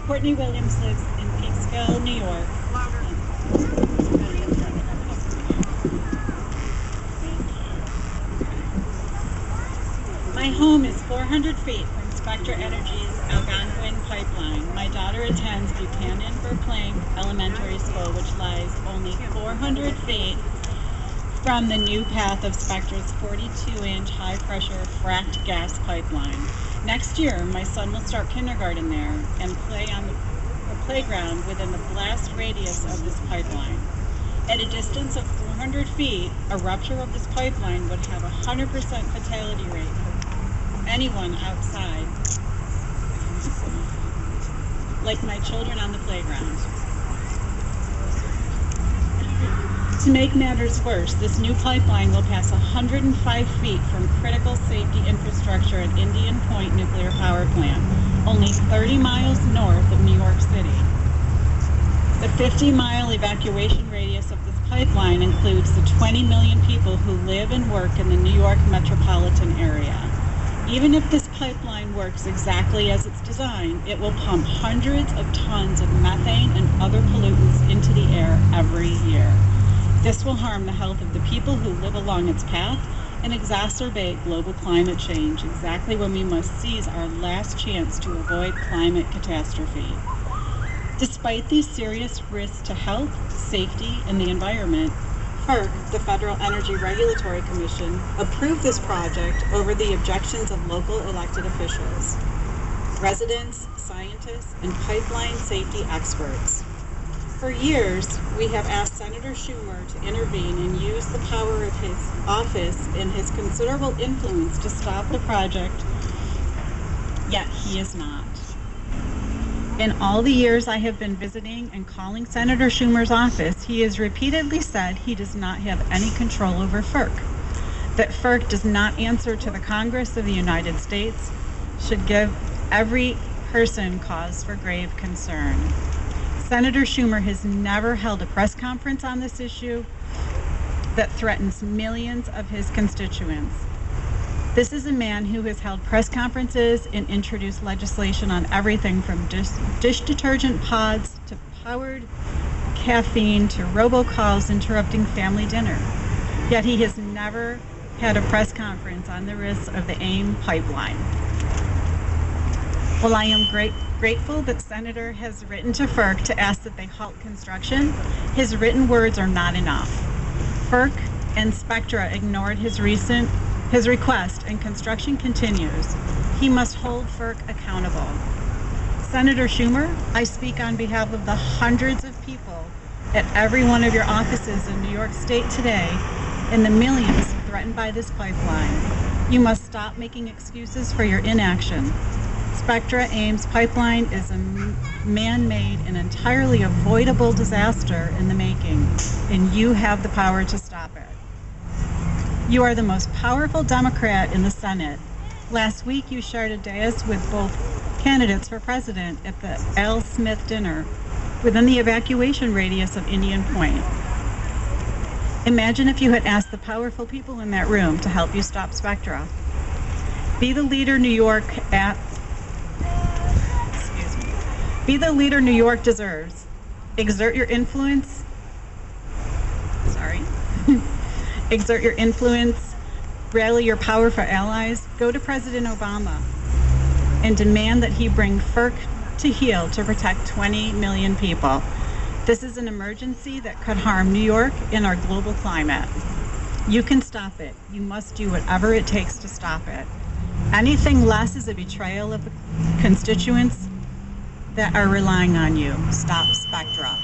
Courtney Williams lives in Peekskill, New York. My home is 400 feet from Spectra Energy's Algonquin pipeline. My daughter attends Buchanan Verplank Elementary School, which lies only 400 feet from the new path of Spectra's 42-inch high-pressure fracked gas pipeline. Next year, my son will start kindergarten there and play on the playground within the blast radius of this pipeline. At a distance of 400 feet, a rupture of this pipeline would have a 100% fatality rate for anyone outside, like my children on the playground. To make matters worse, this new pipeline will pass 105 feet from critical safety infrastructure at Indian Point Nuclear Power Plant, only 30 miles north of New York City. The 50-mile evacuation radius of this pipeline includes the 20 million people who live and work in the New York metropolitan area. Even if this pipeline works exactly as it's designed, it will pump hundreds of tons of methane and other pollutants into the air every year. This will harm the health of the people who live along its path and exacerbate global climate change, exactly when we must seize our last chance to avoid climate catastrophe. Despite these serious risks to health, safety, and the environment, FERC, the Federal Energy Regulatory Commission, approved this project over the objections of local elected officials, residents, scientists, and pipeline safety experts. For years, we have asked Senator Schumer to intervene and use the power of his office and his considerable influence to stop the project, yet he is not. In all the years I have been visiting and calling Senator Schumer's office, he has repeatedly said he does not have any control over FERC, that FERC does not answer to the Congress of the United States, should give every person cause for grave concern. Senator Schumer has never held a press conference on this issue that threatens millions of his constituents. This is a man who has held press conferences and introduced legislation on everything from dish detergent pods to powered caffeine to robocalls interrupting family dinner. Yet he has never had a press conference on the risks of the AIM pipeline. While I am grateful that Senator has written to FERC to ask that they halt construction, his written words are not enough. FERC and Spectra ignored his request, and construction continues. He must hold FERC accountable. Senator Schumer, I speak on behalf of the hundreds of people at every one of your offices in New York State today and the millions threatened by this pipeline. You must stop making excuses for your inaction. Spectra Ames pipeline is a man-made and entirely avoidable disaster in the making, and you have the power to stop it. You are the most powerful Democrat in the Senate. Last week, you shared a dais with both candidates for president at the Al Smith dinner within the evacuation radius of Indian Point. Imagine if you had asked the powerful people in that room to help you stop Spectra. Be the leader New York deserves. Exert your influence. Exert your influence, rally your power for allies, go to President Obama and demand that he bring FERC to heel to protect 20 million people. This is an emergency that could harm New York and our global climate. You can stop it. You must do whatever it takes to stop it. Anything less is a betrayal of the constituents that are relying on you. Stop Spectra.